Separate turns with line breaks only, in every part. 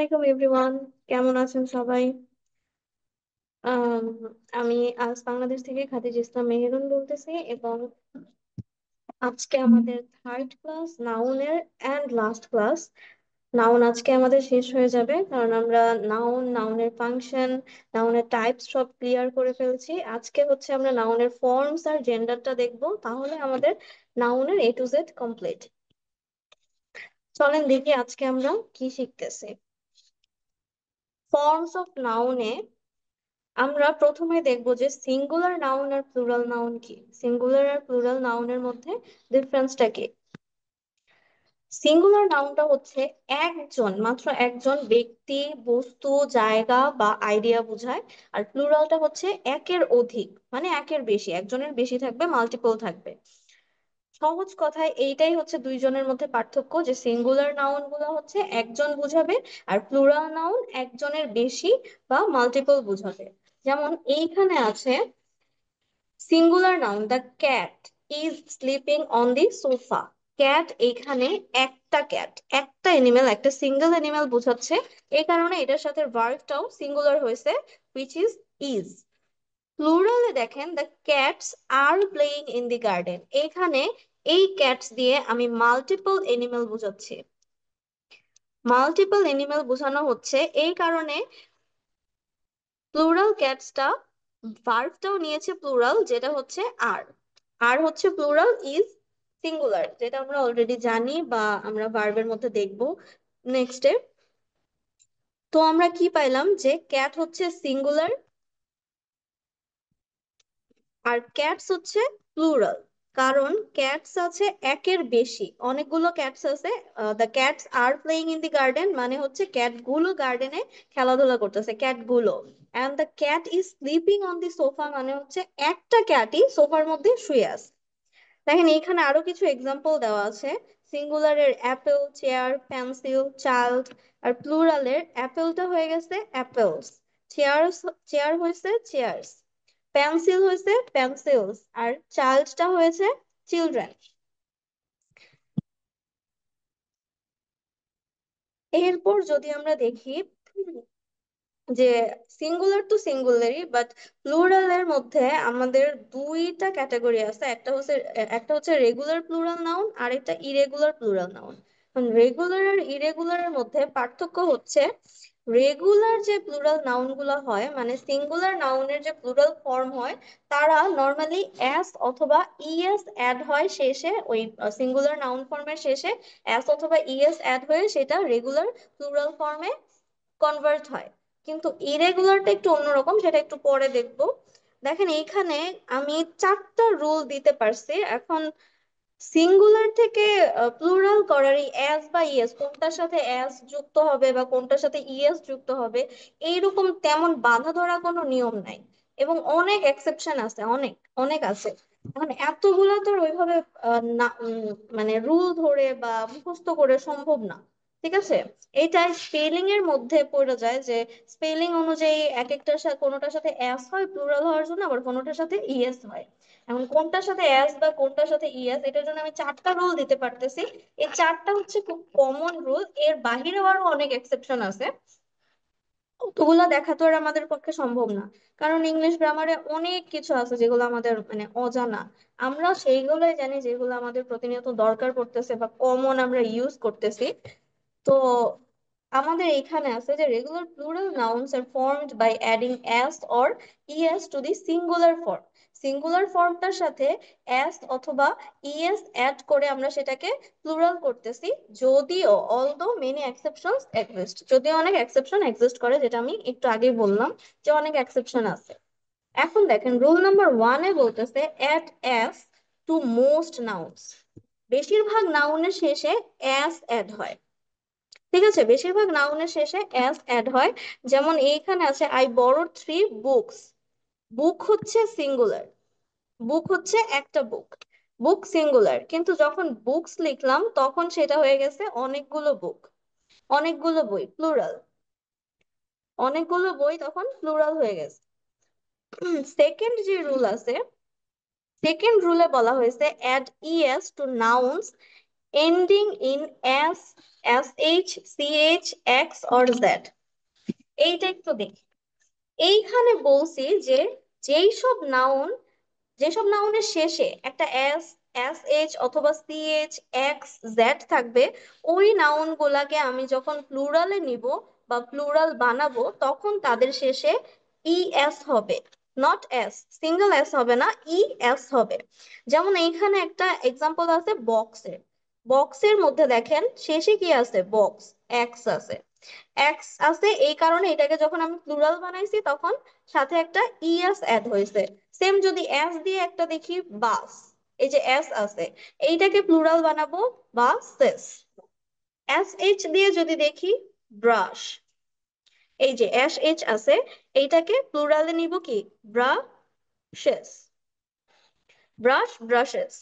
আলাইকুম এভরিওয়ান, কেমন আছেন সবাই? আম, আমি আজ বাংলাদেশ থেকে খাদিজা ইসলাম মেহেরুন বলতেছি এবং আজকে আমাদের থার্ড ক্লাস নাউনের এন্ড লাস্ট ক্লাস। নাউন আজকে আমাদের শেষ হয়ে যাবে কারণ আমরা নাউনের ফাংশন, নাউনের টাইপস সব ক্লিয়ার করে ফেলছি। আজকে হচ্ছে আমরা নাউনের ফর্মস আর জেন্ডারটা দেখবো, তাহলে আমাদের নাউনের এ টু জেড কমপ্লিট। চলেন দেখি আজকে আমরা কি শিখতেছি। ফর্মস অফ নাউনে আমরা প্রথমে দেখব যে সিঙ্গুলার নাউন আর প্লুরাল নাউন কি, সিঙ্গুলার আর প্লুরাল নাউনের মধ্যে ডিফারেন্সটা কি। সিঙ্গুলার নাউনটা হচ্ছে একজন, মাত্র একজন ব্যক্তি, বস্তু, জায়গা বা আইডিয়া বোঝায়। আর প্লুরালটা হচ্ছে একের অধিক, মানে একের বেশি, একজনের বেশি থাকবে, মাল্টিপল থাকবে। সহজ কথায় এইটাই হচ্ছে দুইজনের মধ্যে পার্থক্য, যে সিঙ্গুলার নাউন গুলো হচ্ছে একজন বুঝাবে আর প্লুরাল নাউন একজনের বেশি বা মাল্টিপল বুঝাবে। যেমন এইখানে আছে singular noun, the cat is sleeping on the sofa. Cat, এইখানে একটা ক্যাট, একটা এনিমেল, একটা সিঙ্গেল এনিমেল বোঝাচ্ছে। এই কারণে এটার সাথে ভার্বটাও সিঙ্গুলার হয়েছে, হুইচ ইজ ইজ। প্লুরালে দেখেন, the cats are playing in the garden. এখানে এই ক্যাটস দিয়ে আমি মাল্টিপল এনিমেল বোঝাচ্ছি। মাল্টিপল এনিমেল বোঝানো হচ্ছে এই কারণে প্লুরাল ক্যাটসটা ভার্বটাও নিয়েছে প্লুরাল, যেটা হচ্ছে আর। আর হচ্ছে প্লুরাল, ইজ সিঙ্গুলার, যেটা আমরা অলরেডি জানি বা আমরা ভার্বের মধ্যে দেখবো নেক্সটে। তো আমরা কি পাইলাম যে ক্যাট হচ্ছে সিঙ্গুলার আর ক্যাটস হচ্ছে প্লুরাল। কারণ ক্যাটস আছে একের বেশি, অনেকগুলো ক্যাটস আছে। The cats are playing in the garden মানে হচ্ছে ক্যাট গুলো গার্ডেনে খেলাধুলা করতেছে, ক্যাট গুলো। And the cat is sleeping on the sofa মানে হচ্ছে একটা ক্যাটই সোফার মধ্যে শুয়ে আছে। দেখেন এইখানে আরো কিছু এক্সাম্পল দেওয়া আছে। সিঙ্গুলারের অ্যাপেল, চেয়ার, পেন্সিল, চাইল্ড। আর প্লুরালের অ্যাপেলটা হয়ে গেছে অ্যাপেলস, চেয়ার্স, চেয়ার হয়েছে চেয়ার্স, পেন্সিল হয়েছে পেন্সিলস, আর চাইল্ডটা হয়েছে চিলড্রেন। এরপর যদি আমরা দেখি যে সিঙ্গুলার তো সিঙ্গুলারই, বাট প্লুরালের মধ্যে আমাদের দুইটা ক্যাটাগরি আছে। একটা হচ্ছে রেগুলার প্লুরাল নাউন আর একটা ইরেগুলার প্লুরাল নাউন। রেগুলার আর ইরেগুলারের মধ্যে পার্থক্য হচ্ছে, রেগুলার যে প্লুরাল নাউন গুলো হয়, মানে সিঙ্গুলার নাউনের যে প্লুরাল ফর্ম হয়, তারা নর্মালি এস অথবা ইএস অ্যাড হয় শেষে, ওই সিঙ্গুলার নাউন ফর্মের শেষে এস অথবা ইএস অ্যাড হয়ে সেটা রেগুলার প্লুরাল ফর্মে কনভার্ট হয়। কিন্তু ইরেগুলারটা একটু অন্যরকম, সেটা একটু পরে দেখবো। দেখেন এইখানে আমি চারটা রুল দিতে পারছি। এখন সিঙ্গুলার থেকে প্লুরাল করার এই এস বা ইএস, কোনটার সাথে এস যুক্ত হবে বা কোনটার সাথে ইএস যুক্ত হবে, এইরকম তেমন বাঁধা ধরা কোনো নিয়ম নাই। এবং অনেক এক্সেপশন আছে, অনেক অনেক আছে। এখন এতগুলো তো আর ওইভাবে না, মানে রুল ধরে বা মুখস্থ করে সম্ভব না। ঠিক আছে, এইটা স্পেলিং এর মধ্যে পড়ে যায় যে স্পেলিং অনুযায়ী এক একটার সাথে কোনোটার সাথে এস হয় প্লুরাল হওয়ার জন্য, আবার কোনোটার সাথে ইএস হয়। এখন কোনটার সাথে অ্যাস বা কোনটার সাথে ইএস, এটার জন্য আমি চারটা রুল দিতে পারতেছি। এই চারটা হচ্ছে খুব কমন রুল, এর বাহিরেও আরো অনেক এক্সেপশন আছে। ওগুলা দেখা তো আর আমাদের পক্ষে সম্ভব না, কারণ ইংলিশ গ্রামারে অনেক কিছু আছে যেগুলো আমাদের মানে অজানা। আমরা সেইগুলোই জানি যেগুলো আমাদের প্রতিনিয়ত দরকার পড়তেছে বা কমন আমরা ইউজ করতেছি। তো আমাদের এখানে আছে যে regular plural nouns are formed by adding S or ES to the singular form. Singular ফর্মটার সাথে এস অথবা ইএস অ্যাড করে আমরা সেটাকে প্লুরাল করতেছি। যদিও অলদো মেনি এক্সেপশনস এক্সিস্ট, যদিও অনেক এক্সেপশন এক্সিস্ট করে, যেটা আমি একটু আগেই বললাম যে অনেক এক্সেপশন আছে। এখন দেখেন রুল নাম্বার ওয়ানে বলতেছে add S to most nouns. বেশিরভাগ নাউনের শেষে এস অ্যাড হয়। ঠিক আছে, বেশিরভাগ নাউনের শেষে এস অ্যাড হয়। যেমন এইখানে আছে আই বরোড 3 বুকস। বুক হচ্ছে সিঙ্গুলার, বুক হচ্ছে একটা বুক, বুক সিঙ্গুলার, কিন্তু যখন বুকস লিখলাম তখন সেটা হয়ে গেছে অনেকগুলো বুক, অনেকগুলো বই প্লুরাল, অনেকগুলো বই তখন প্লুরাল হয়ে গেছে। সেকেন্ড যে রুল আছে, সেকেন্ড রুলে বলা হয়েছে add ES to nouns ending in s, sh, ch, x or z। এইটা একটু দেখি। এইখানে বলছি যে যেই সব নাউন, যেসব নাউনের শেষে একটা এস, এস এইচ অথবা সি এইচ, এক্স, জেড থাকবে, ওই নাউন গুলাকে আমি যখন প্লুরালে নিব বা প্লুরাল বানাবো তখন তাদের শেষে ই এস হবে, নট এস, সিঙ্গেল এস হবে না, ই এস হবে। যেমন এইখানে একটা এক্সাম্পল আছে বক্সের। বক্সের মধ্যে দেখেন শেষে কি আছে, বক্স, এক্স আছে। এক্স আছে এই কারণে এটাকে যখন আমি প্লুরাল বানাইছি তখন সাথে একটা ইএস অ্যাড হয়েছে। সেম যদি এস দিয়ে একটা দেখি বাস, এই যে এস আছে, এইটাকে প্লুরাল বানাবো বাসেস। এস এইচ দিয়ে যদি দেখি ব্রাশ, এই যে এস এইচ আছে, এইটাকে প্লুরালে নিব কি ব্রাশেস, ব্রাশ ব্রাশেস।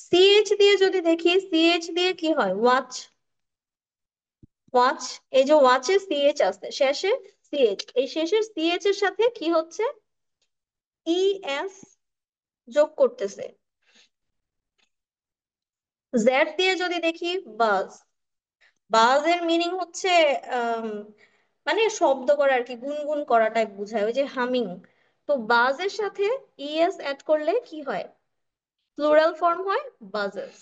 সিএইচ দিয়ে যদি দেখি, সিএইচ দিয়ে কি হয় ওয়াচ, ওয়াচ। এই যে ওয়াচে সিএইচ আছে শেষে, সিএইচ, এই শেষের সিএইচ এর সাথে কি হচ্ছে ই এস যোগ করতেছে। জেড দিয়ে যদি দেখি বাজ, বাজের মিনিং হচ্ছে আম, মানে শব্দ করা আর কি, গুনগুন করাটাই বোঝায়, ওই যে হামিং। তো বাজের সাথে ইএস অ্যাড করলে কি হয়, প্লুরাল ফর্ম হয় বাজেস।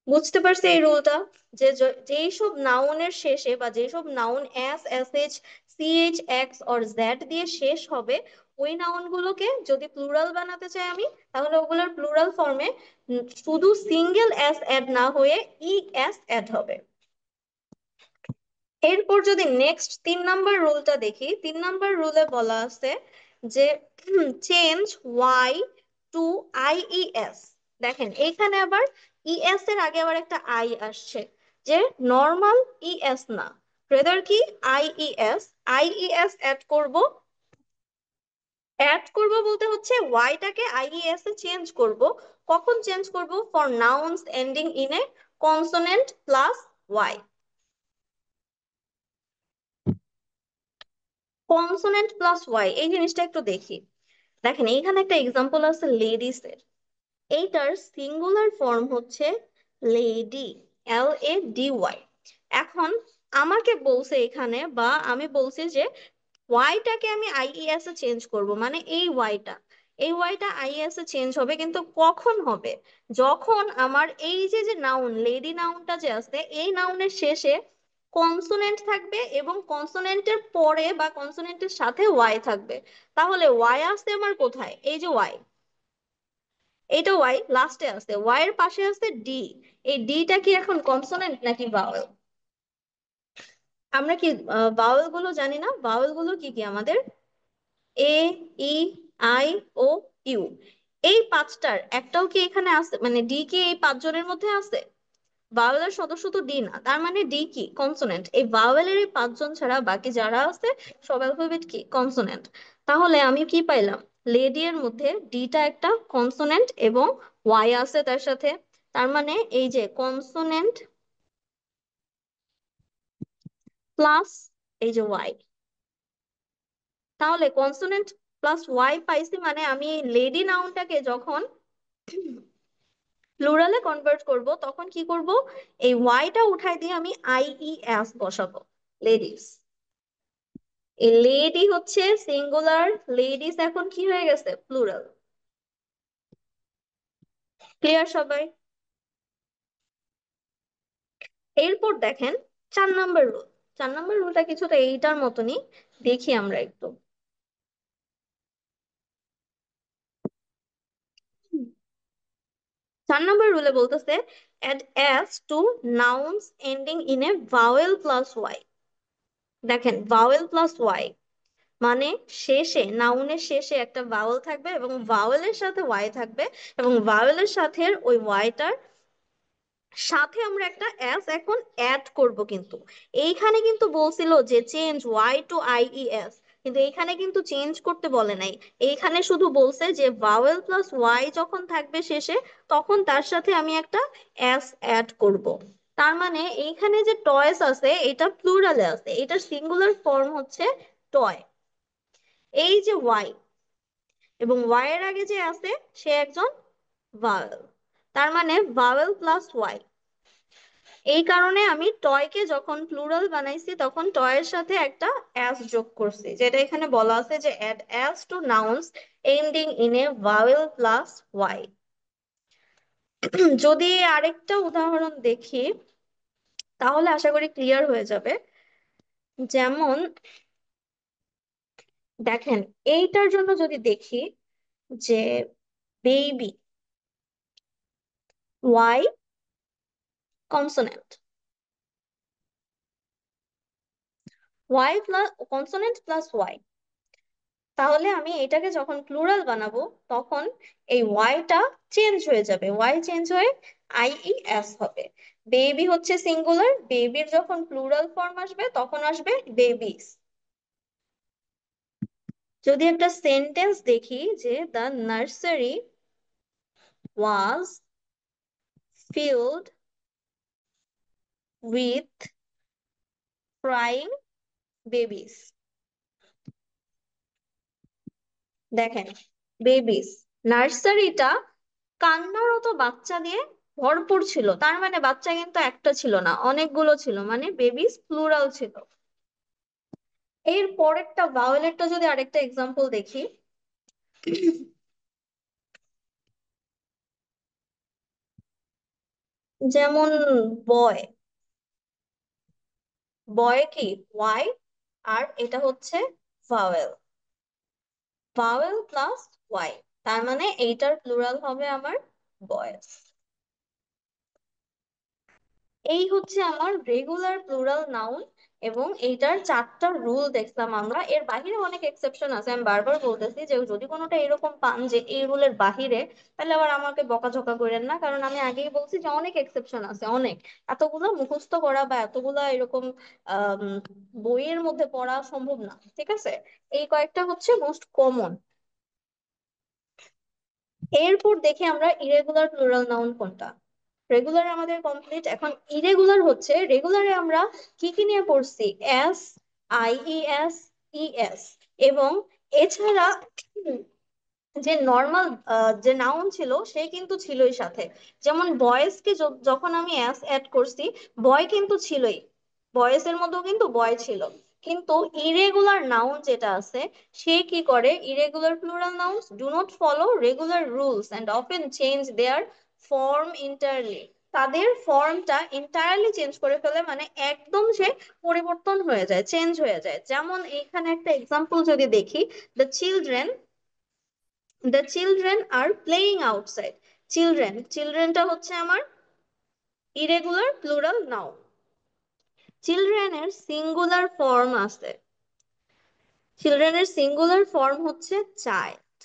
বুঝতে পারছি এই রুলটা, যে যেই সব নাউনের শেষে বা যেই সব noun S, S H, C H, X or Z দিয়ে শেষ হবে, ওই নাউন গুলোকে যদি প্লুরাল বানাতে চাই আমি, তাহলে ওগুলোর প্লুরাল ফর্মে শুধু সিঙ্গেল এস অ্যাড না হয়ে ই এস অ্যাড হবে। এরপর যদি নেক্সট 3 নাম্বার রুলটা দেখি, 3 নাম্বার রুলে বলা আছে যে চেঞ্জ ওয়াই টু আইইএস। দেখেন এইখানে আবার ইএস এর আগে আবার একটা আই আসছে, যে নর্মাল ইএস না, রেদার কি আইইএস। আইইএস অ্যাড করব, অ্যাড করব বলতে হচ্ছে ওয়াইটাকে আইইএস এ চেঞ্জ করব। কখন চেঞ্জ করব, for nouns ending in a consonant plus Y. Consonant plus Y এই জিনিসটা একটু দেখি। দেখেন এইখানে একটা এক্সাম্পল আছে লেডিস এর, এইটার সিঙ্গুলার ফর্ম হচ্ছে লেডি, LADY। এখন আমাকে বলছে এখানে, বা আমি বলছি যে ওয়াইটাকে আমি আইইএস এ চেঞ্জ করব, মানে এই ওয়াইটা, এই ওয়াইটা আইইএস এ চেঞ্জ হবে, কিন্তু কখন হবে, যখন আমার এই যে যে নাউন লেডি নাউনটা যে আছে, এই নাউনের শেষে কনসোনেন্ট থাকবে এবং কনসোনেন্টের পরে বা কনসোনেন্টের সাথে ওয়াই থাকবে। তাহলে ওয়াই আসছে আমার কোথায়, এই যে ওয়াই, এটা ওয়াই লাস্টে আছে, ওয়াই এর পাশে আছে ডি। এই ডিটা কি এখন কনসোনেন্ট নাকি ভাওয়েল? আমরা কি ভাওয়েল গুলো জানি না? ভাওয়েল গুলো কি কি আমাদের, এ, ই, আই, ও, ইউ। এই পাঁচটার একটাও কি এখানে আছে, মানে ডি কি এই 5 জনের মধ্যে আছে? ভাওয়েলের সদস্য তো ডি না, তার মানে ডি কি কনসোনেন্ট। এই ভাওয়েলের এই 5 জন ছাড়া বাকি যারা আছে সব অ্যালফাবেট কি কনসোনেন্ট। তাহলে আমি কি পাইলাম, লেডি এর মধ্যে ডিটা একটা কনসোনেন্ট এবং ওয়াই আছে তার সাথে। তার মানে এই যে কনসোনেন্ট প্লাস এই যে ওয়াই, তাহলে কনসোনেন্ট প্লাস ওয়াই পাইছি, মানে আমি লেডি নাউনটাকে যখন প্লুরালে কনভার্ট করব তখন কি করব, এই ওয়াইটা উঠাই দিয়ে আমি আইইএস বসাবো, লেডিস। এই লেডি হচ্ছে সিঙ্গুলার, লেডিস এখন কি হয়ে গেছে প্লুরাল। ক্লিয়ার সবাই? এরপর দেখেন 4 নাম্বার রুল। 4 নাম্বার রুলটা কিছুটা এইটার মতনই, দেখি আমরা একটু। 4 নাম্বার রুলে বলতেছে add s to nouns ending in a vowel plus y। দেখেন ভাওয়েল প্লাস ওয়াই মানে শেষে, নাউনের শেষে একটা ভাওয়েল থাকবে এবং ভাওয়েলের সাথে ওয়াই থাকবে, এবং ভাওয়েলের সাথে ওই ওয়াইটার সাথে আমরা একটা এস এখন অ্যাড করব। কিন্তু এইখানে কিন্তু বলছিল যে চেঞ্জ ওয়াই টু আইইএস, কিন্তু এইখানে কিন্তু চেঞ্জ করতে বলে নাই। এইখানে শুধু বলছে যে ভাওয়েল প্লাস ওয়াই যখন থাকবে শেষে, তখন তার সাথে আমি একটা এস অ্যাড করব। তার মানে এইখানে যে টয়েস আছে এটা প্লুরালে আছে, এটা সিঙ্গুলার ফর্ম হচ্ছে টয়। এই যে ওয়াই এবং ওয়াই এর আগে যে আছে সে একজন ভাওয়েল। তার মানে ভাওয়েল প্লাস ওয়াই। এই কারণে আমি টয়কে যখন প্লুরাল বানাইছি তখন টয়ের সাথে একটা অ্যাস যোগ করছি, যেটা এখানে বলা আছে যে add S to nouns ending in a vowel plus Y. যদি আরেকটা উদাহরণ দেখি তাহলে আশা করি ক্লিয়ার হয়ে যাবে। যেমন দেখেন, এইটার জন্য যদি দেখি যে baby, Y consonant, Y plus consonant plus Y, তাহলে আমি এটাকে যখন প্লুরাল বানাবো তখন এই ওয়াইটা চেঞ্জ হয়ে যাবে, ওয়াই চেঞ্জ হয়ে আইইএস হবে। বেবি হচ্ছে সিঙ্গুলার, বেবির যখন প্লুরাল ফর্ম আসবে তখন আসবে বেবিস। যদি একটা সেন্টেন্স দেখি যে the nursery was filled with crying babies. দেখেন, বেবিস, নার্সারিটা কান্নারত বাচ্চা দিয়ে ভরপুর ছিল, তার মানে বাচ্চা কিন্তু একটা ছিল না, অনেকগুলো ছিল, মানে বেবিস প্লুরাল ছিল। এর পরেরটা ভাওয়েলেরটা যদি আরেকটা এক্সাম্পল দেখি, যেমন বয়, বয় কি ওয়াই, আর এটা হচ্ছে ভাওয়েল, ভাওয়েল প্লাস ওয়াই, তার মানে এইটার প্লুরাল হবে আমার বয়েস। এই হচ্ছে আমার রেগুলার প্লুরাল নাউন, এবং এইটার চারটা রুল দেখলাম আমরা। এর বাহিরে অনেক এক্সেপশন আছে, আমি বারবার বলতেছি যে যদি কোনোটা এরকম পান যে এই রুলের বাহিরে, তাহলে আবার আমাকে বকাঝকা করেন না, কারণ আমি আগেই বলছি যে অনেক এক্সেপশন আছে, অনেক। এতগুলো মুখস্থ করা বা এতগুলা এরকম আহ বইয়ের মধ্যে পড়া সম্ভব না, ঠিক আছে? এই কয়েকটা হচ্ছে মোস্ট কমন। এরপর দেখি আমরা ইরেগুলার প্লুরাল নাউন কোনটা। রেগুলার আমাদের কমপ্লিট, এখন ইরেগুলার হচ্ছে, রেগুলারে আমরা কি কি নিয়ে পড়ছি? এস, আইইএস, ইএস, এবং এছাড়া যে নর্মাল যে নাউন ছিল সে কিন্তু ছিলই সাথে। যেমন বয়েজকে যখন আমি অ্যাস অ্যাড করছি, বয় কিন্তু ছিলই, বয়েজের মধ্যেও কিন্তু বয় ছিল। কিন্তু ইরেগুলার নাউন যেটা আছে, সে কি করে, irregular plural nouns do not follow regular rules and often change their form entirely. তাদের ফর্মটা ইন্টায়ারলি চেঞ্জ করে ফেলে, মানে একদম সে পরিবর্তন হয়ে যায়, চেঞ্জ হয়ে যায়। যেমন এখানে একটা এক্সাম্পল যদি দেখি, the children, the children are playing outside. Children, চিলড্রেনটা হচ্ছে আমার ইরেগুলার প্লুরাল নাউন। চিলড্রেনের সিঙ্গুলার ফর্ম আছে, চিলড্রেনের সিঙ্গুলার ফর্ম হচ্ছে চাইল্ড।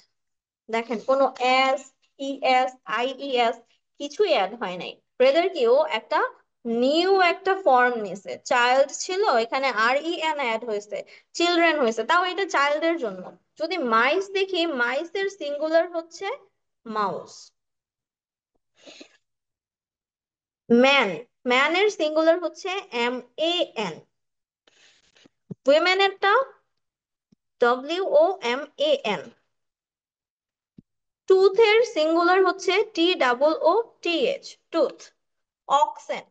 দেখেন, কোনো এস, ইএস, আইইএস কিছুই অ্যাড হয় নাই, ব্রেদার কি ও একটা নিউ একটা ফর্ম নিছে, চাইল্ড ছিল এখানে আর ই এন অ্যাড হয়েছে, চিলড্রেন হয়েছে, তাও এটা চাইল্ডের জন্য। যদি মাইস দেখি, মাইসের সিঙ্গুলার হচ্ছে মাউস। ম্যান, ম্যানের সিঙ্গুলার হচ্ছে এম এন। উইমেনেরটা WOMAN। টুথের সিঙ্গুলার হচ্ছে TOOTH, tooth. Oxen,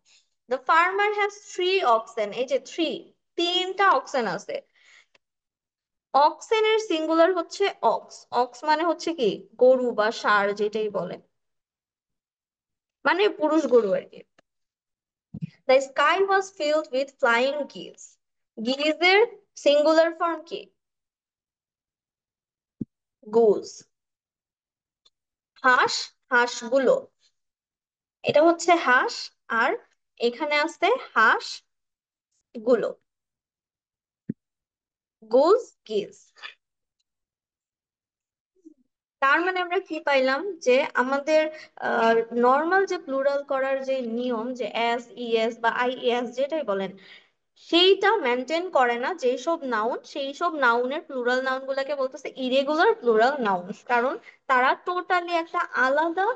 the farmer has three oxen, এই যে থ্রি, তিনটা অক্সেন আছে। অক্সেনের সিঙ্গুলার হচ্ছে অক্স, অক্স মানে হচ্ছে কি গরু বা ষাঁড় যেটাই বলে, মানে পুরুষ গরু আর কি। The sky was filled with flying গিজ, গিজের সিঙ্গুলার ফর্ম কি? গুজ। হাঁস, হাঁসগুলো, এটা হচ্ছে হাঁস, আর এখানে আছে হাঁস গুলো, গুজ, গিজ। তার মানে আমরা কি পাইলাম যে আমাদের নর্মাল যে প্লুরাল করার যে নিয়ম, যে এস, ইএস বা আইএস যেটাই বলেন, সেইটা মেনটেন করে না যেই সব নাউন, সেই সব নাউনের প্লুরাল নাউন গুলাকে বলতেছে ইরেগুলার প্লুরাল নাউন, কারণ তারা টোটালি একটা আলাদা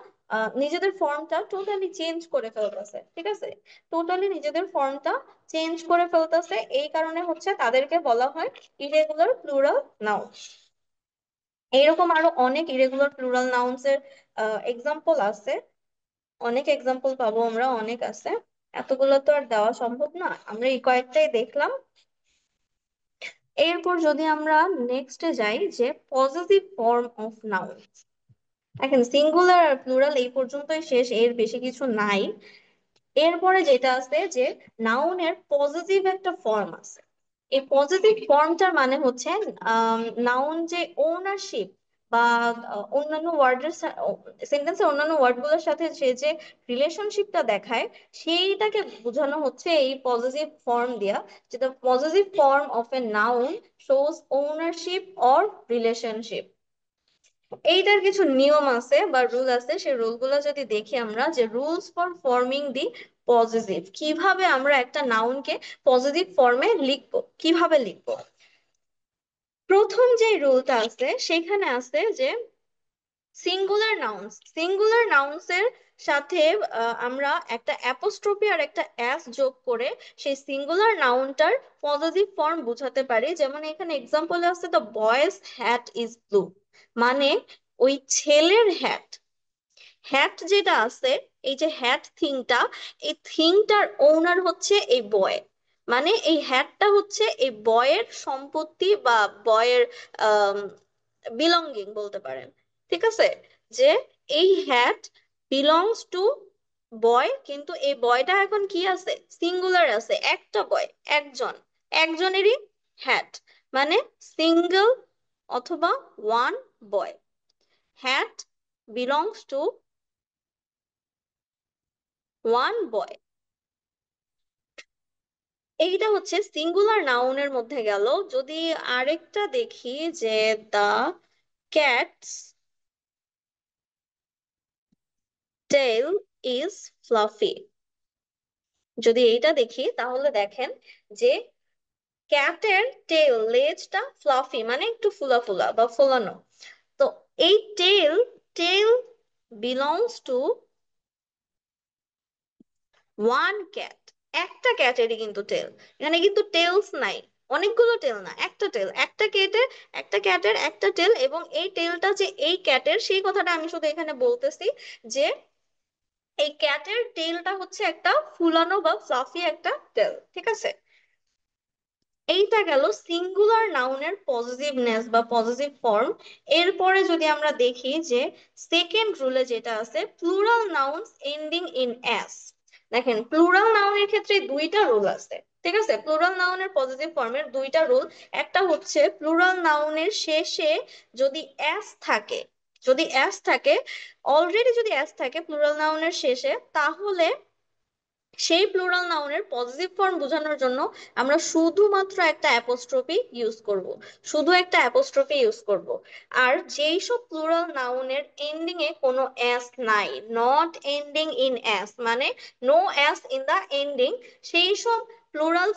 নিজেদের ফর্মটা টোটালি চেঞ্জ করে ফেলতেছে, ঠিক আছে? টোটালি নিজেদের ফর্মটা চেঞ্জ করে ফেলতেছে, এই কারণে হচ্ছে তাদেরকে বলা হয় ইরেগুলার প্লুরাল নাউন। এইরকম আরো অনেক ইরেগুলার প্লুরাল নাউন্স এর এক্সাম্পল আছে। অনেক এক্সাম্পল পাবো আমরা, অনেক আছে, এতগুলো তো আর দেওয়া সম্ভব না, আমরা এই কয়েকটাই দেখলাম। এরপর যদি আমরা নেক্সটে যাই, যে পজিটিভ ফর্ম অফ নাউন। দেখেন সিঙ্গুলার আর প্লুরাল এই পর্যন্তই শেষ, এর বেশি কিছু নাই। এরপরে যেটা আছে যে নাউনের পজিটিভ একটা ফর্ম আছে। এই পজিটিভ ফর্মটার মানে হচ্ছে নাউন যে ওনারশিপ বা অন্যান্য ওয়ার্ডের সেন্টেন্সের অন্যান্য ওয়ার্ড গুলোর সাথে সে যে রিলেশনশিপটা দেখায়, সেইটাকে বোঝানো হচ্ছে এই পজিটিভ ফর্ম দিয়া। যেটা positive form of a noun shows ownership or relationship. এইটার কিছু নিয়ম আছে বা রুল আছে, সেই রুলগুলো যদি দেখি আমরা, যে rules for forming the positive, কিভাবে আমরা একটা নাউনকে পজিটিভ ফর্মে লিখবো, কিভাবে লিখবো। প্রথম যে রুলটা আছে সেখানে আছে যে সিঙ্গুলার নাউন্স এর সাথে আমরা একটা অ্যাপোস্ট্রোফি আর একটা অ্যাস যোগ করে সেই সিঙ্গুলার নাউনটার পজিটিভ ফর্ম বোঝাতে পারি। যেমন এখানে এক্সাম্পল আছে, the boy's hat is blue, মানে ওই ছেলের হ্যাট, হ্যাট যেটা আছে, এই যে হ্যাট থিংটা, এই থিংটার ওনার হচ্ছে এই বয়, মানে এই হ্যাটটা হচ্ছে এই বয়ের সম্পত্তি বা বয়ের বিলঙ্গিং বলতে পারেন। ঠিক আছে, যে এই হ্যাট বিলংস টু বয়, কিন্তু এই বয়টা এখন কি আছে, সিঙ্গুলার আছে, একটা বয়, একজন, একজনেরই হ্যাট, মানে সিঙ্গেল অথবা one boy, hat belongs to one boy. এইটা হচ্ছে সিঙ্গুলার নাউনের মধ্যে গেল। যদি আরেকটা দেখি, যে দা ক্যাটস টেল ইজ ফ্লাফি, যদি এইটা দেখি তাহলে দেখেন যে ক্যাটের টেল, লেজটা ফ্লাফি মানে একটু ফুলা ফুলা বা ফোলানো। তো এই টেল, টেল বিলংস টু ওয়ান ক্যাট, একটা ক্যাটেরই কিন্তু টেল, এখানে কিন্তু টেলস নাই, অনেকগুলো টেল না, একটা টেল, একটা ক্যাটের, একটা ক্যাটের একটা টেল, এবং এই টেলটা যে এই ক্যাটের সেই কথাটা আমি শুধু এখানে বলতেছি, যে এই ক্যাটের টেলটা হচ্ছে একটা ফুলানো বা ফ্লাফি একটা টেল। ঠিক আছে, এইটা গেল সিঙ্গুলার নাউনের পজিটিভনেস বা পজিটিভ ফর্ম। এরপরে যদি আমরা দেখি যে সেকেন্ড রুলে যেটা আছে, plural nouns ending in S. দেখেন প্লুরাল নাউনের ক্ষেত্রে দুইটা রুল আছে। ঠিক আছে, প্লুরাল নাউনের পজিটিভ ফর্মের দুইটা রুল। একটা হচ্ছে প্লুরাল নাউনের শেষে যদি এস থাকে, যদি এস থাকে, অলরেডি যদি এস থাকে প্লুরাল নাউনের শেষে, তাহলে সেই প্লুরাল নাউনের পজিটিভ ফর্ম বোঝানোর জন্য আমরা শুধুমাত্র একটা অ্যাপোস্ট্রোফি ইউজ করব, শুধু একটা অ্যাপোস্ট্রোফি ইউজ করব। আর যেই সব প্লুরাল নাউনের এন্ডিং এ কোনো এস নাই, নট এন্ডিং ইন এস, মানে no S in the ending, সেই সব প্লুরাল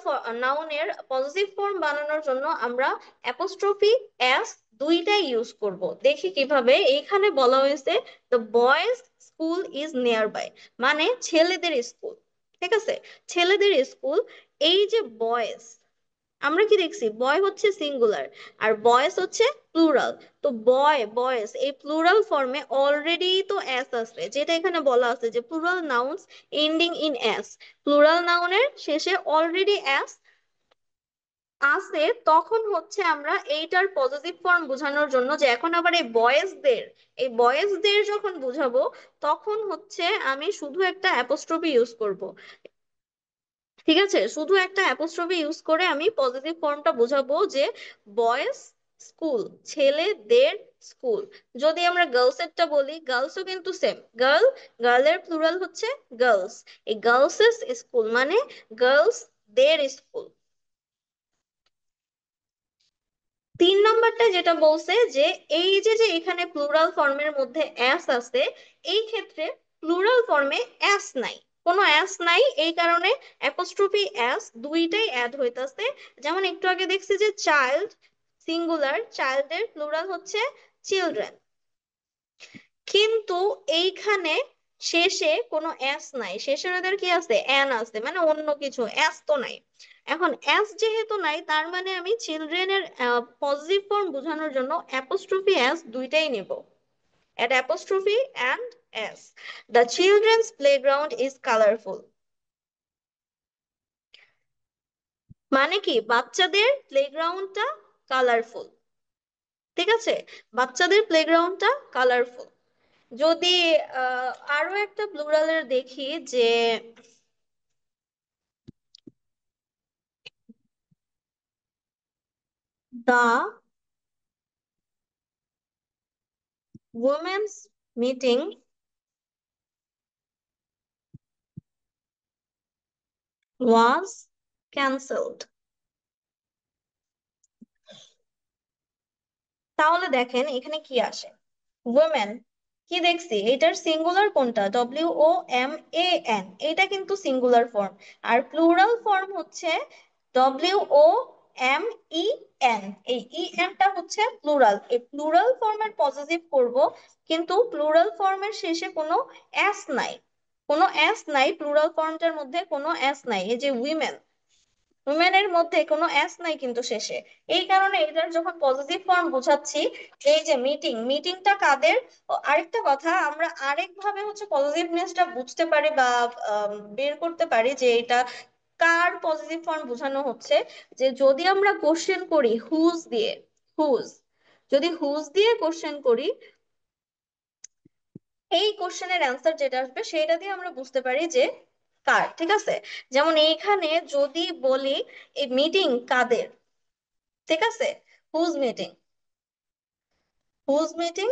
নাউনের পজিটিভ ফর্ম বানানোর জন্য আমরা অ্যাপোস্ট্রোফি এস দুইটাই ইউজ করব। দেখি কিভাবে। এইখানে বলা হয়েছে the boys' school is nearby, মানে ছেলেদের স্কুল। ঠিক আছে, ছেলেদের স্কুল। এই যে বয়েজ, আমরা কি দেখছি, বয় হচ্ছে সিঙ্গুলার আর বয়েজ হচ্ছে প্লুরাল। তো বয়, বয়েজ, এই প্লুরাল ফর্মে অলরেডি তো এস আছে, যেটা এখানে বলা আছে যে plural nouns ending in S, plural নাউনের শেষে অলরেডি এস আছে। তখন হচ্ছে আমরা এইটার পজিটিভ ফর্ম বোঝানোর জন্য, যে এখন আবার এই বয়েজদের, এই বয়েজদের যখন বুঝাবো, তখন হচ্ছে আমি শুধু একটা অ্যাপোস্ট্রফি ইউজ করব। ঠিক আছে, শুধু একটা অ্যাপোস্ট্রফি ইউজ করে আমি পজিটিভ ফর্মটা বোঝাবো, যে বয়েজ স্কুল, ছেলেদের স্কুল। যদি আমরা গার্লস এরটা বলি, গার্লসও কিন্তু সেম, গার্ল, গার্লের প্লুরাল হচ্ছে গার্লস, এই গার্লস স্কুল মানে গার্লস দের স্কুল। তিন নাম্বারটা যেটা বলছে, যে এই যে যে এখানে প্লুরাল ফর্মের মধ্যে অ্যাস আছে, এই ক্ষেত্রে প্লুরাল ফর্মে অ্যাস নাই, কোনো অ্যাস নাই, এই কারণে অ্যাপোস্ট্রোফি অ্যাস দুইটাই অ্যাড হইতাছে। যেমন একটু আগে দেখছি যে চাইল্ড সিঙ্গুলার, চাইল্ডের প্লুরাল হচ্ছে চিলড্রেন, কিন্তু এইখানে শেষে কোনো এস নাই, শেষের ওদের কি আছে, এন আছে, মানে অন্য কিছু, এস তো নাই। এখন এস যেহেতু নাই, তার মানে আমি চিলড্রেনের পজিটিভ ফর্ম বোঝানোর জন্য অ্যাপোস্ট্রোফি এস দুইটাই নিব, add apostrophe and S. The children's playground is colourful, মানে কি বাচ্চাদের প্লেগ্রাউন্ডটা কালারফুল। ঠিক আছে, বাচ্চাদের প্লেগ্রাউন্ডটা কালারফুল। যদি আরো একটা প্লুরালের দেখি যে দা উমেন্স মিটিং ওয়াজ ক্যান্সেলড। তাহলে দেখেন এখানে কি আসে, ওমেন, কি দেখছি এটার সিঙ্গুলার কোনটা, WOMAN, এটা কিন্তু সিঙ্গুলার ফর্ম। আর প্লুরাল ফর্ম হচ্ছে WOMEN, এই EN টা হচ্ছে প্লুরাল। এই প্লুরাল ফর্মের পজিটিভ করব, কিন্তু প্লুরাল ফর্মের শেষে কোনো এস নাই, কোনো এস নাই, প্লুরাল ফর্মটার মধ্যে কোনো এস নাই। এই যে উইমেন, উমেনের মধ্যে কোনো এস নাই কিন্তু শেষে। এই কারণে এটার যখন পজিটিভ ফর্ম বোঝাচ্ছি, এই যে মিটিং, মিটিংটা কাদের। ও, আরেকটা কথা, আমরা আরেক ভাবে হচ্ছে পজিটিভনেসটা বুঝতে পারি বা বের করতে পারি যে এটা কার পজিটিভ ফর্ম বোঝানো হচ্ছে। যে যদি আমরা কোশ্চেন করি হুজ দিয়ে, হুজ, যদি হুজ দিয়ে কোশ্চেন করি, এই কোশ্চেনের অ্যান্সার যেটা আসবে সেটা দিয়ে আমরা বুঝতে পারি যে কার। ঠিক আছে, যেমন এইখানে যদি বলি এই মিটিং কাদের, ঠিক আছে, হুজ মিটিং, হুজ মিটিং,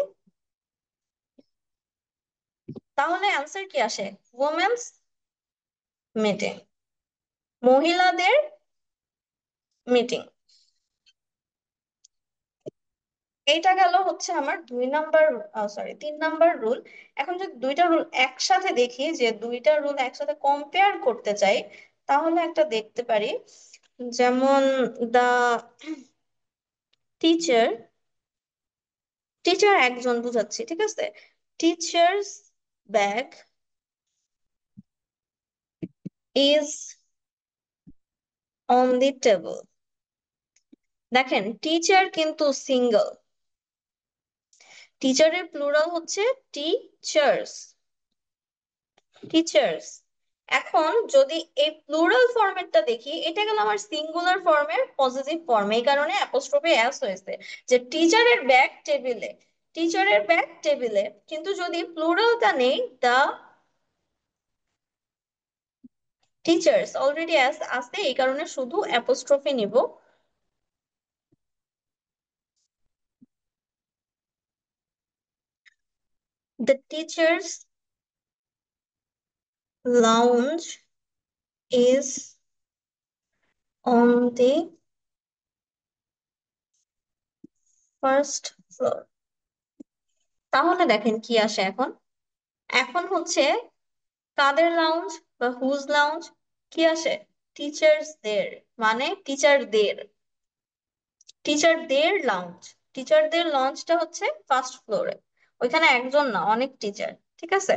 তাহলে অ্যান্সার কি আসে, ওমেন্স মিটিং, মহিলাদের মিটিং। এইটা গেল হচ্ছে আমার 2 নাম্বার, সরি 3 নাম্বার রুল। এখন যদি দুইটা রুল একসাথে দেখি, যে দুইটা রুল একসাথে কম্পেয়ার করতে চাই, তাহলে একটা দেখতে পারি, যেমন দা টিচার, টিচার একজন বুঝাচ্ছি, ঠিক আছে, teachers bag is on the table. দেখেন টিচার কিন্তু সিঙ্গেল, টিচারের প্লুরাল হচ্ছে টিচার্স, টিচার্স। এখন যদি এই প্লুরাল ফরম্যাটটা দেখি, এটা গেল আমার সিঙ্গুলার ফর্মের পজিটিভ ফর্ম, এই কারণে অ্যাপোস্ট্রফি এস হয়েছে, যে টিচারের ব্যাগ টেবিলে, টিচারের ব্যাগ টেবিলে। কিন্তু যদি প্লুরালটা নেই, দা টিচার্স, অলরেডি এস আছে, এই কারণে শুধু অ্যাপোস্ট্রফি নিব। The teacher's lounge is on the first floor। তাহলে দেখেন কি আসে এখন, এখন হচ্ছে কাদের লাউঞ্জ বা হুজ লাউঞ্জ, কি আসে, টিচার্স দের, মানে টিচারদের, টিচারদের লাউঞ্জ, টিচারদের লঞ্চটা হচ্ছে ফার্স্ট ফ্লোরে, ওইখানে একজন না, অনেক টিচার। ঠিক আছে,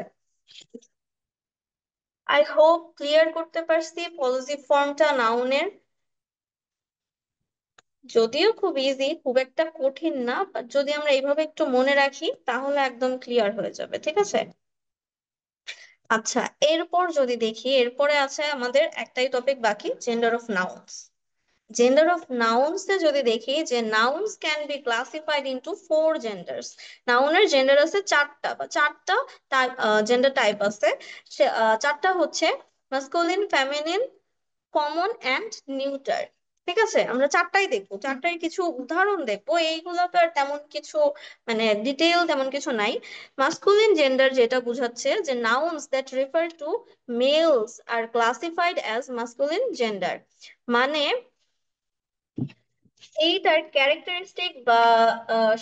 আই হোপ ক্লিয়ার করতে পারছি পজিটিভ ফর্মটা নাউনের। যদিও খুব ইজি, খুব একটা কঠিন না, but যদি আমরা এইভাবে একটু মনে রাখি তাহলে একদম ক্লিয়ার হয়ে যাবে। ঠিক আছে, আচ্ছা, এরপর যদি দেখি, এরপরে আছে আমাদের একটাই টপিক বাকি, gender of nouns. Gender of nouns a যদি দেখি, যে nouns can be classified into 4 genders. নাউনের জেন্ডার আছে চারটা, বা চারটা জেন্ডার টাইপ আছে। চারটা হচ্ছে masculine, feminine, common and neuter. ঠিক আছে, আমরা চারটাই দেখবো, চারটাই কিছু উদাহরণ দেখবো, এইগুলো তো আর তেমন কিছু মানে ডিটেইল তেমন কিছু নাই। মাস্কুলিন জেন্ডার যেটা বুঝাচ্ছে যে nouns that refer to males are classified as masculine gender, মানে এইটার ক্যারেক্টারিস্টিক বা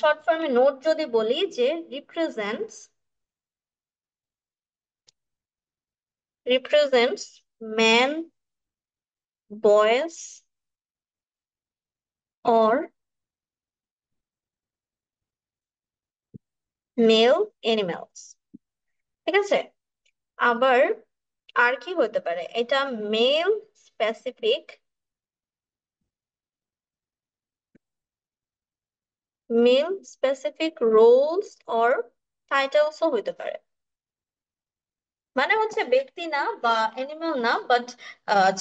শর্ট ফর্মে নোট যদি বলি, যে represents, represents man, boys or male animals. ঠিক আছে, আবার আর কি হতে পারে, এটা male specific, male specific roles or টাইটেলসও হইতে পারে। মানে হচ্ছে ব্যক্তি না বা অ্যানিমেল না, বাট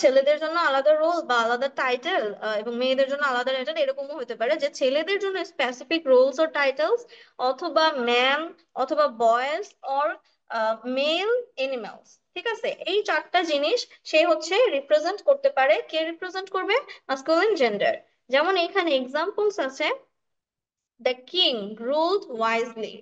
ছেলেদের জন্য আলাদা রোল বা আলাদা টাইটেল, এবং মেয়েদের জন্য আলাদা টাইটেল, এরকমও হতে পারে যে ছেলেদের জন্য স্পেসিফিক রোলস ও টাইটেলস, অথবা ম্যান, অথবা বয়েজ, অর মেল এনিমেলস। ঠিক আছে, এই চারটা জিনিস সে হচ্ছে রিপ্রেজেন্ট করতে পারে। কে রিপ্রেজেন্ট করবে? Masculine gender. যেমন এখানে এক্সাম্পলস আছে: the king ruled wisely,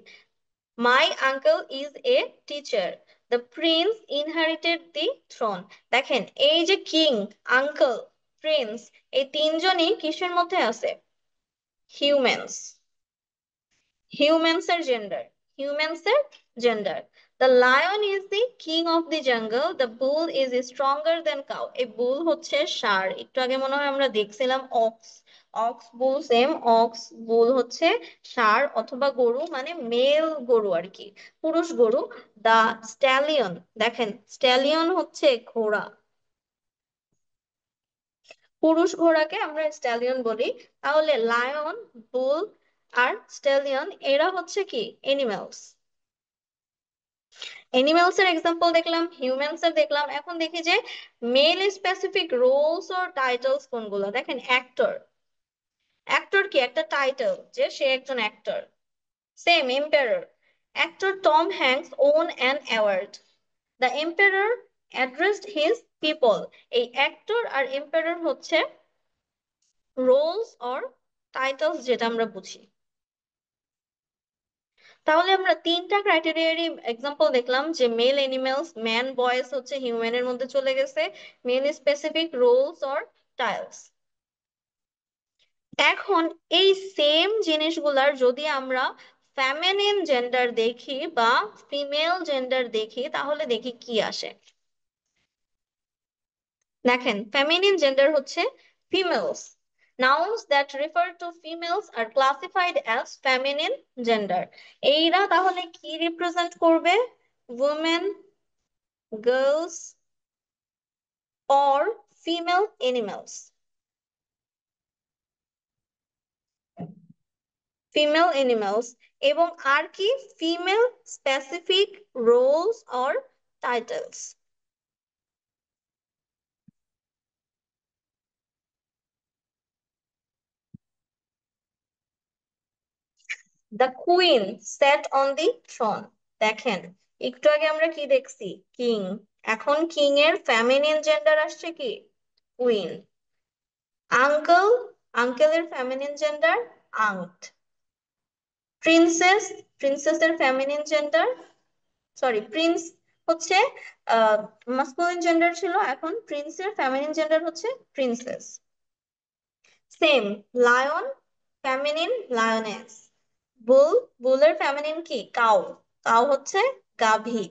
my uncle is a teacher, the prince inherited the throne. দেখেন, এই যে কিং, আঙ্কেল, প্রিন্স, এই তিনজনই কিসের মধ্যে আছে? হিউম্যানস। হিউম্যানস এর জেন্ডার, হিউম্যানস এর gender. The lion is the king of the jungle, the bull is stronger than cow. এই বুল হচ্ছে ষাঁড়, একটু আগে মনে হয় আমরা দেখছিলাম অক্স। অক্স বুল সেম, অক্স বুল হচ্ছে ষাঁড় অথবা গরু, মানে মেল গরু আর কি, পুরুষ গরু। দা স্ট্যালিয়ন, দেখেন স্ট্যালিয়ন হচ্ছে ঘোড়া, পুরুষ ঘোড়াকে আমরা স্ট্যালিয়ন বলি। তাহলে লায়ন, বুল আর স্ট্যালিয়ন এরা হচ্ছে কি? এনিম্যালস। এনিম্যালস এর এক্সাম্পল দেখলাম, হিউম্যানস এর দেখলাম, এখন দেখি যে male specific roles or titles কোনগুলো। দেখেন, অ্যাক্টর। অ্যাক্টর কি? একটা টাইটেল যে সে একজন actor. Same emperor, actor Tom Hanks won an award, the emperor addressed his people. এই অ্যাক্টর আর এম্পায়ার হচ্ছে রোলস অর টাইটেলস যেটা আমরা বুঝি। তাহলে আমরা তিনটা ক্রাইটেরিয়ারই এক্সাম্পল দেখলাম, যে মেল এনিমেলস, ম্যান বয়েস হচ্ছে হিউম্যানের মধ্যে চলে গেছে, male specific roles or titles. এখন এই সেম জিনিসগুলার যদি আমরা ফেমিনিন জেন্ডার দেখি বা ফিমেল জেন্ডার দেখি, তাহলে দেখি কি আসে। দেখেন, ফেমিনিন জেন্ডার হচ্ছে females. Nouns that refer to females are classified as feminine gender. এইরা তাহলে কি রিপ্রেজেন্ট করবে? Women, girls or female animals. Female animals, এবং আর কি? Female specific roles or titles. The queen sat on the throne. দেখেন, একটু আগে আমরা কি দেখছি? কিং। এখন কিং এর ফেমিনিন জেন্ডার আসছে কি? কুইন। আঙ্কেল, আঙ্কেলের ফেমিনিন জেন্ডার আঙ্ট। প্রিন্সেস, প্রিন্সেসের ফেমিনিন জেন্ডার, সরি প্রিন্স হচ্ছে মাস্কুলিন জেন্ডার ছিল, এখন প্রিন্সের ফেমিনিন জেন্ডার হচ্ছে princess. Same, lion feminine lioness. Bull, বুলের ফেমিনিন কি? কাউ, কাউ হচ্ছে গাভী।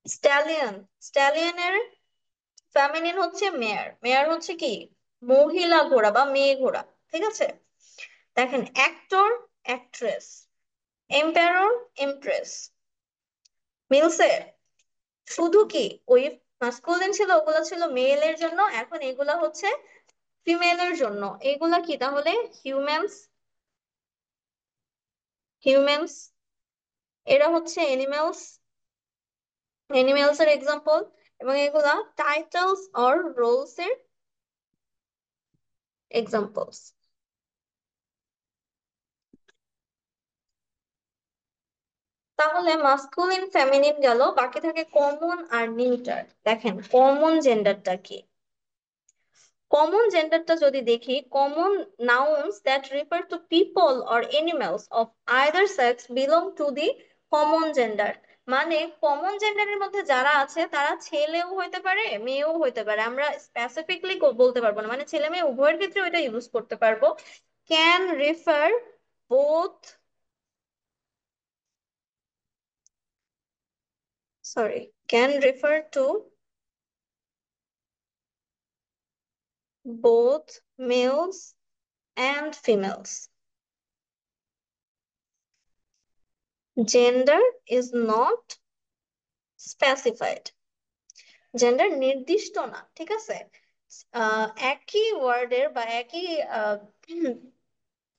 স্ট্যালিয়ন, স্ট্যালিয়নের ফেমিনিন হচ্ছে মেয়ার, মেয়ার হচ্ছে কি? মহিলা ঘোড়া বা মেয়ে ঘোড়া। ঠিক আছে, দেখেন অ্যাক্টর, অ্যাক্ট্রেস, এম্পায়ারর, এমপ্রেস। মিলছে? শুধু কি ওই মাস্কুলিন ছিল ওগুলা ছিল মেলের জন্য, এখন এগুলা হচ্ছে ফিমেলের জন্য। এগুলা কি তাহলে? হিউম্যানস, হিউম্যানস এরা হচ্ছে এনিমেলস, এনিমেলস এর এক্সাম্পল, এবং এগুলা টাইটেলস অর রোলস এর এক্সাম্পলস। তাহলে মাস্কুলিন ফেমিনিন গেল, বাকি থাকে কমন আর নিউটার। দেখেন কমন জেন্ডারটা কি? কমন জেন্ডারটা যদি দেখি, common nouns that refer two people or animals of either sex belong to the common gender. মানে কমন জেন্ডারের মধ্যে যারা আছে তারা ছেলেও হইতে পারে, মেয়েও হইতে পারে, আমরা স্পেসিফিকলি বলতে পারবো না, মানে ছেলে মেয়ে উভয়ের ক্ষেত্রে ওইটা ইউজ করতে পারবো। Can refer both, sorry, can refer to both males and females. Gender is not specified. Gender নির্দিষ্ট না, ঠিক আছে। একই ওয়ার্ডের বা একই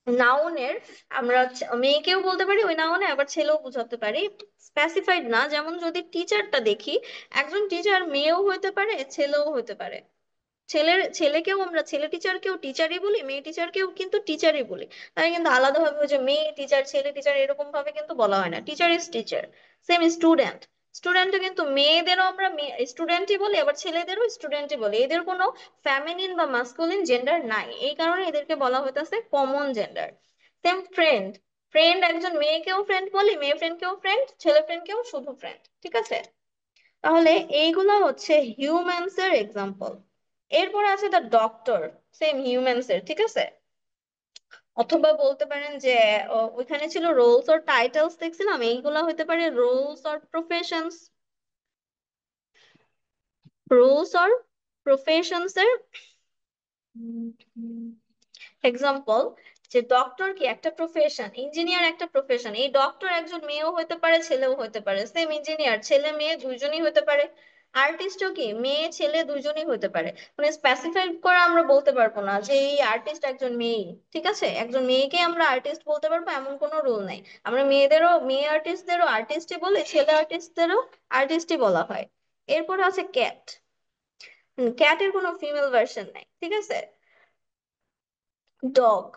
নাউনের আমরা মেয়েকেও বলতে পারি ওই নাউনে, আবার ছেলেও বোঝাতে পারি। স্পেসিফাইড না, যেমন যদি টিচারটা দেখি, একজন টিচার মেয়েও হতে পারে ছেলেও হতে পারে। ছেলেকেও আমরা ছেলে টিচারকেও টিচারই বলি, মেয়ে টিচারকেও কিন্তু টিচারই বলি। তাই কিন্তু আলাদাভাবে ওই যে মেয়ে টিচার ছেলে টিচার এরকম ভাবে কিন্তু বলা হয় না, teacher is teacher. Same student, স্টুডেন্টও কিন্তু মেয়েদেরও আমরা স্টুডেন্টই বলি, আবার ছেলেদেরও স্টুডেন্টই বলি। এদের কোনো ফ্যামিনিন বা মাস্কুলিন জেন্ডার নাই, এই কারণে এদেরকে বলা হইতাছে common gender. Same friend, friend একজন মেয়েকেও ফ্রেন্ড বলি, মেয়ে ফ্রেন্ডকেও ফ্রেন্ড, ছেলে ফ্রেন্ডকেও শুধু ফ্রেন্ড। ঠিক আছে, তাহলে এইগুলা হচ্ছে হিউম্যানস এর এক্সাম্পল। এরপর আছে দ্য ডক্টর, সেম হিউম্যানস এর, ঠিক আছে। অথবা বলতে পারেন যে ওইখানে ছিল রোলস অর টাইটেলস, দেখছিলাম এইগুলা হতে পারে roles or professions, roles or professions এর এক্সাম্পল। যে ডক্টর কি একটা প্রফেশন, ইঞ্জিনিয়ার একটা প্রফেশন, এই ডক্টর একজন মেয়েও হতে পারে ছেলেও হতে পারে, সেম ইঞ্জিনিয়ার ছেলে মেয়ে দুইজনই হতে পারে। আর্টিস্টও কি মেয়ে ছেলে দুইজনই হতে পারে। মানে স্পেসিফাই করে আমরা বলতে পারবো না যে এই আর্টিস্ট একজন মেয়ে। ঠিক আছে, একজন মেয়েকে আমরা আর্টিস্ট বলতে পারবো এমন কোনো রুল নাই। আমরা মেয়েদেরও, মেয়ে আর্টিস্টদেরও আর্টিস্টই বলে, ছেলে আর্টিস্টদেরও আর্টিস্টই বলা হয়। এরপর আছে ক্যাট, ক্যাটের কোনো ফিমেল ভার্সন নাই। ঠিক আছে, ডগ,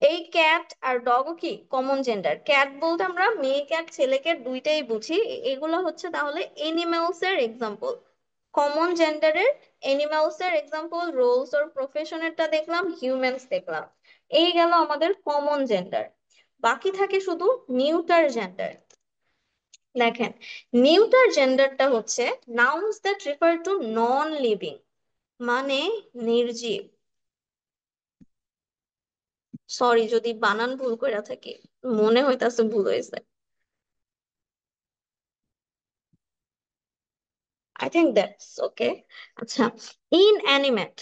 এই ক্যাট আর ডগও কি কমন জেন্ডার। ক্যাট বলতে আমরা মেয়ে ক্যাট ছেলে ক্যাট দুইটাই বুঝি। এগুলো হচ্ছে তাহলে এনিম্যালস এর এক্সাম্পল, কমন জেন্ডারের এনিম্যালস এর এক্সাম্পল। রোলস ওর প্রফেশনেরটা দেখলাম, হিউম্যানস দেখলাম। এই গেল আমাদের কমন জেন্ডার। বাকি থাকে শুধু নিউটার জেন্ডার। দেখেন, নিউটার জেন্ডারটা হচ্ছে nouns that refer two non living, মানে নির্জীব। সরি যদি বানান ভুল করে থাকি, মনে হইতাছে ভুল হয়েছে। I think that's okay. আচ্ছা, inanimate,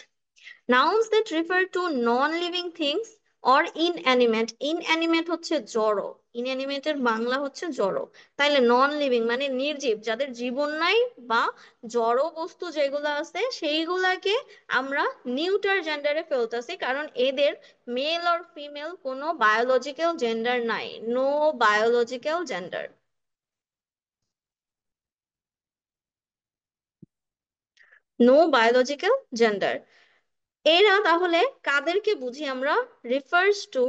nouns that refer to non-living things or inanimate. Inanimate হচ্ছে জড়ো, inanimate এর বাংলা হচ্ছে জড়ো। তাইলে নন লিভিং মানে নির্জীব, যাদের জীবন নাই বা জড়ো বস্তু যেগুলো আছে সেইগুলাকে আমরা নিউটার জেন্ডারে ফেলতেছি, কারণ এদের মেল অর ফিমেল কোনো বায়োলজিক্যাল জেন্ডার নাই, no biological gender, no biological gender. এরা তাহলে কাদেরকে বুঝি আমরা, রিফার্স টু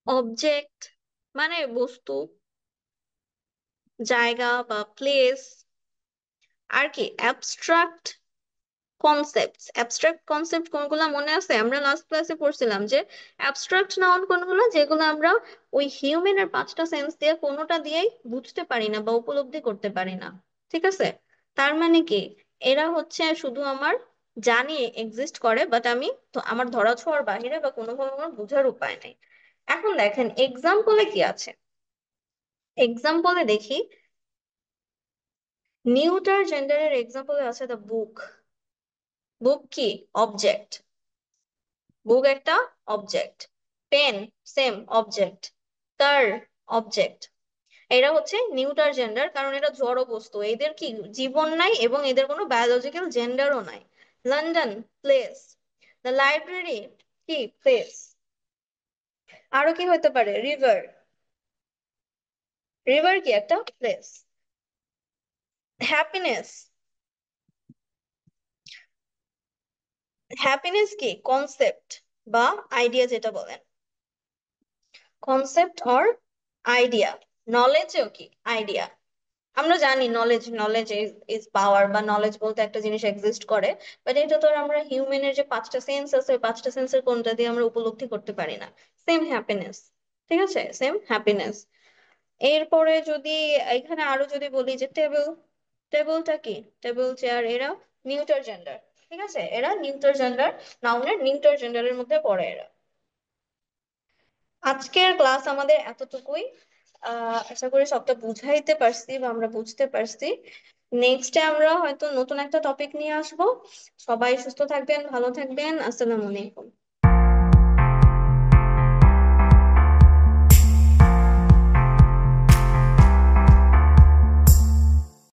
অবজেক্ট মানে বস্তু, জায়গা বা প্লেস, আর কি অ্যাবস্ট্রাক্ট কনসেপ্টস। অ্যাবস্ট্রাক্ট কনসেপ্ট কোনগুলো মনে আছে? আমরা লাস্ট ক্লাসে পড়ছিলাম যে অ্যাবস্ট্রাক্ট নাউন কোনগুলো, যেগুলো আমরা ওই হিউম্যানের পাঁচটা সেন্স দিয়ে কোনোটা দিয়েই বুঝতে পারি না বা উপলব্ধি করতে পারি না। ঠিক আছে, তার মানে কি এরা হচ্ছে শুধু আমার জানি এক্সিস্ট করে, বাট আমি তো আমার ধরাছোঁয়ার বাইরে বা কোনোভাবে আমার বোঝার উপায় নেই। এখন দেখেন এক্সাম্পলে কি আছে। এক্সাম্পলে দেখি, নিউটার জেন্ডারের এক্সাম্পলে আছে দ্য বুক। বুক কি অবজেক্ট, বুক একটা object. Pen same object. Car object. এরা হচ্ছে নিউটার জেন্ডার, কারণ এরা জড় বস্তু, এদের কি জীবন নাই এবং এদের কোনো বায়োলজিক্যাল জেন্ডারও নাই। লন্ডন প্লেস, দ্য লাইব্রেরি কি প্লেস। আরো কি হতে পারে, রিভার, রিভার কি একটা প্লেস। হ্যাপিনেস, হ্যাপিনেস কি কনসেপ্ট বা আইডিয়া যেটা বলেন, কনসেপ্ট অর আইডিয়া। নলেজও কি আইডিয়া। আমরা জানি নলেজ, নলেজ ইজ পাওয়ার, বা নলেজ বলতে একটা জিনিস এক্সিস্ট করে, বাট এটা তো আর আমরা হিউম্যানের যে পাঁচটা সেন্স আছে ওই পাঁচটা সেন্সের কোনটা দিয়ে আমরা উপলব্ধি করতে পারি না। সেম হ্যাপিনেস, ঠিক আছে, সেম হ্যাপিনেস। এরপরে যদি এখানে আরো যদি বলি যে টেবিল, টেবিলটা কি, টেবিল চেয়ার, এরা নিউটার জেন্ডার। ঠিক আছে, এরা নিউটার জেন্ডার, নাউনের নিউটার জেন্ডারের মধ্যে পড়ে এরা। আজকের ক্লাস আমাদের এতটুকুই। আশা করি সবটা বুঝাইতে পারছি বা আমরা বুঝতে পারছি। নেক্সটে আমরা হয়তো নতুন একটা টপিক নিয়ে আসবো। সবাই সুস্থ থাকবেন, ভালো থাকবেন, আসসালামু আলাইকুম।